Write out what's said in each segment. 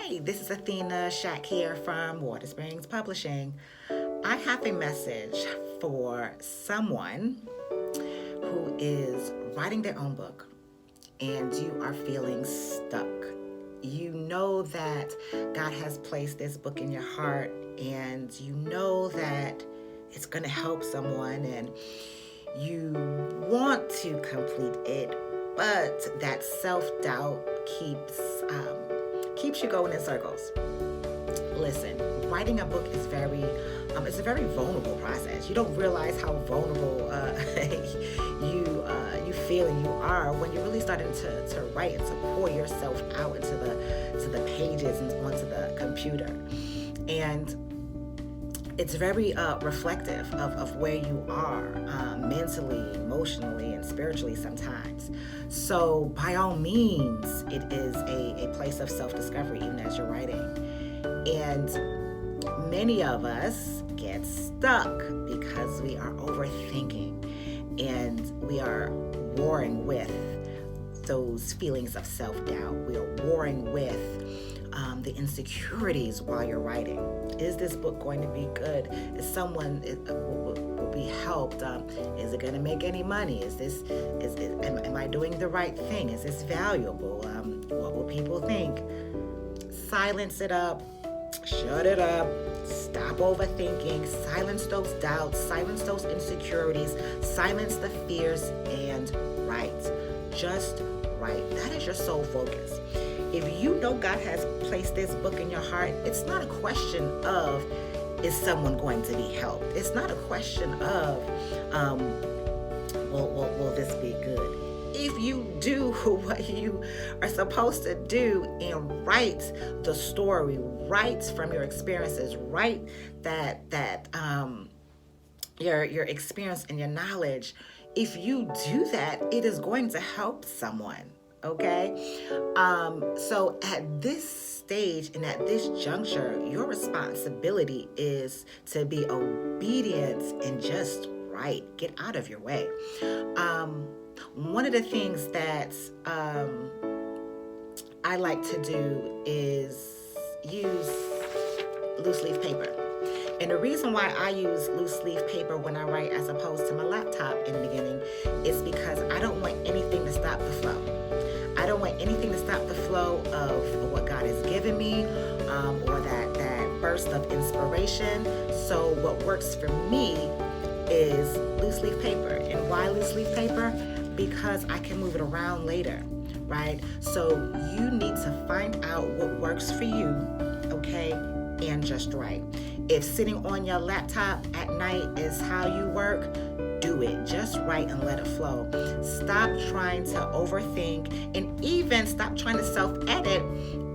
Hi, this is Athena Shack here from Water Springs Publishing. I have a message for someone who is writing their own book and you are feeling stuck. You know that God has placed this book in your heart and you know that it's going to help someone and you want to complete it, but that self-doubt keeps you going in circles. Listen, writing a book is it's a very vulnerable process. You don't realize how vulnerable you feel and you are when you're really starting to write and to pour yourself out into the pages and onto the computer. And it's very reflective of where you are mentally, emotionally, and spiritually sometimes. So by all means, it is a place of self-discovery even as you're writing. And many of us get stuck because we are overthinking and we are warring with those feelings of self-doubt. We are warring with the insecurities while you're writing. Is this book going to be good? Is someone will be helped? Is it going to make any money? Am I doing the right thing? Is this valuable? What will people think? Silence it up. Shut it up. Stop overthinking. Silence those doubts. Silence those insecurities. Silence the fears and write. Just write. That is your sole focus. If you know God has placed this book in your heart, it's not a question of, is someone going to be helped? It's not a question of, will this be good? If you do what you are supposed to do and write the story, write from your experiences, write that your experience and your knowledge, if you do that, it is going to help someone. Okay? So at this stage and at this juncture, your responsibility is to be obedient and just write. Get out of your way. One of the things that I like to do is use loose leaf paper. And the reason why I use loose leaf paper when I write as opposed to my laptop in the beginning is because I don't want anything to stop the flow. I don't want anything to stop the flow of what God has given me or that burst of inspiration. So what works for me is loose leaf paper. And why loose leaf paper? Because I can move it around later, right? So you need to find out what works for you, okay? And just write. If sitting on your laptop at night is how you work, do it. Just write and let it flow. Stop trying to overthink and even stop trying to self-edit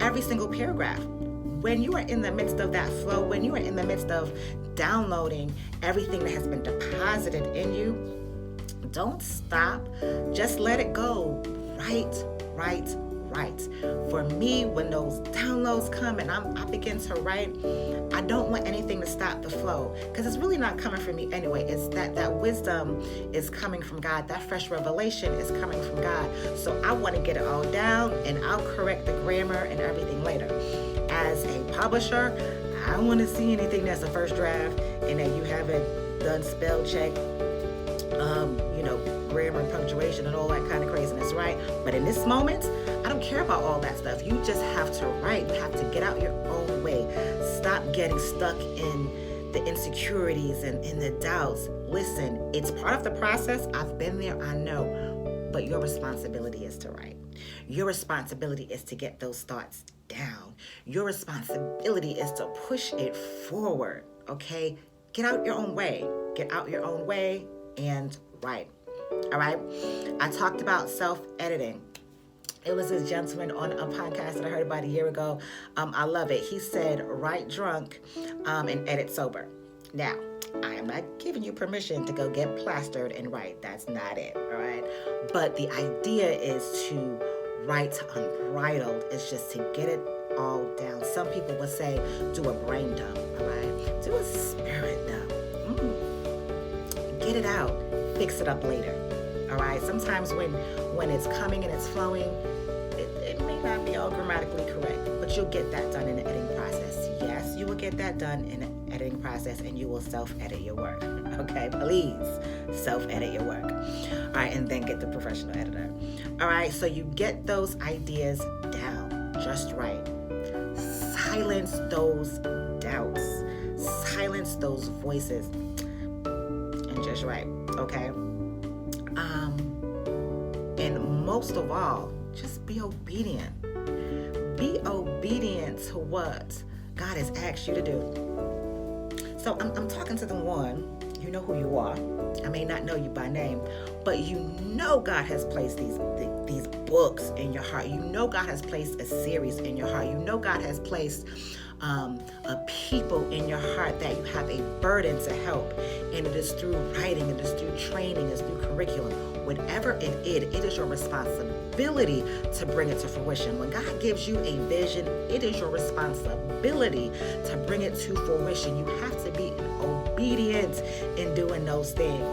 every single paragraph. When you are in the midst of that flow, when you are in the midst of downloading everything that has been deposited in you, don't stop. Just let it go. Write. For me, when those downloads come and I begin to write, I don't want anything to stop the flow because it's really not coming from me anyway. It's that wisdom is coming from God. That fresh revelation is coming from God. So I want to get it all down and I'll correct the grammar and everything later. As a publisher, I don't want to see anything that's a first draft and that you haven't done spell check, grammar and punctuation and all that kind of craziness, right? But in this moment, I don't care about all that stuff. You just have to write. You have to get out your own way. Stop getting stuck in the insecurities and in the doubts. Listen, it's part of the process. I've been there, I know. But your responsibility is to write. Your responsibility is to get those thoughts down. Your responsibility is to push it forward, okay? Get out your own way. Get out your own way and write. All right? I talked about self-editing. It was this gentleman on a podcast that I heard about a year ago. I love it. He said, write drunk and edit sober. Now, I am not giving you permission to go get plastered and write. That's not it, all right? But the idea is to write unbridled. It's just to get it all down. Some people would say, do a brain dump, all right? Do a spirit dump. Get it out. Fix it up later. All right. Sometimes when it's coming and it's flowing, it may not be all grammatically correct, but but you'll get that done in the editing process. Yes, you will get that done in the editing process, and you will self-edit your work. Okay, please self-edit your work. All right, and then get the professional editor. All right, so you get those ideas down just right. Silence those doubts. Silence those voices. And just right, okay? And most of all, just be obedient. Be obedient to what God has asked you to do. So I'm talking to the one, you know who you are. I may not know you by name, but you know God has placed these books in your heart. You know God has placed a series in your heart. You know God has placed a people in your heart that you have a burden to help. And it is through writing, it is through training, it is through curriculum. Whatever it is your responsibility to bring it to fruition. When God gives you a vision, it is your responsibility to bring it to fruition. You have to be obedient in doing those things.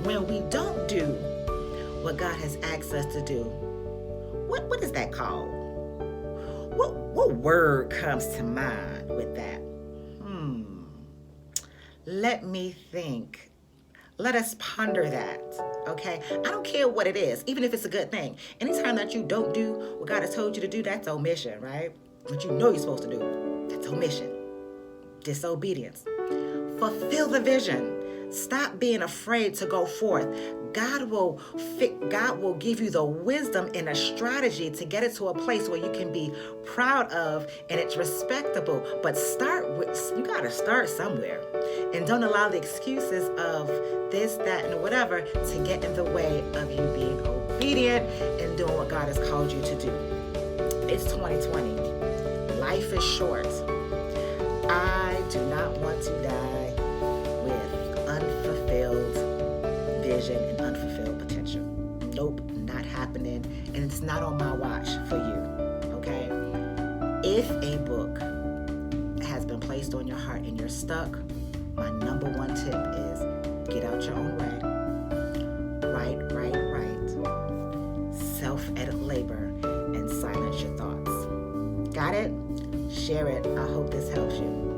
When we don't do what God has asked us to do, what is that called? What word comes to mind with that? Let me think. Let us ponder that, okay? I don't care what it is, even if it's a good thing. Anytime that you don't do what God has told you to do, that's omission, right? What you know you're supposed to do, that's omission. Disobedience. Fulfill the vision. Stop being afraid to go forth. God will give you the wisdom and a strategy to get it to a place where you can be proud of and it's respectable. But you got to start somewhere. And don't allow the excuses of this, that, and whatever to get in the way of you being obedient and doing what God has called you to do. It's 2020. Life is short. I do not want to die with unfulfilled vision and unfulfilled potential. Nope, not happening. And it's not on my watch for you, okay? If a book has been placed on your heart and you're stuck, my number one tip is get out your own way. Write. Self-edit labor and silence your thoughts. Got it? Share it. I hope this helps you.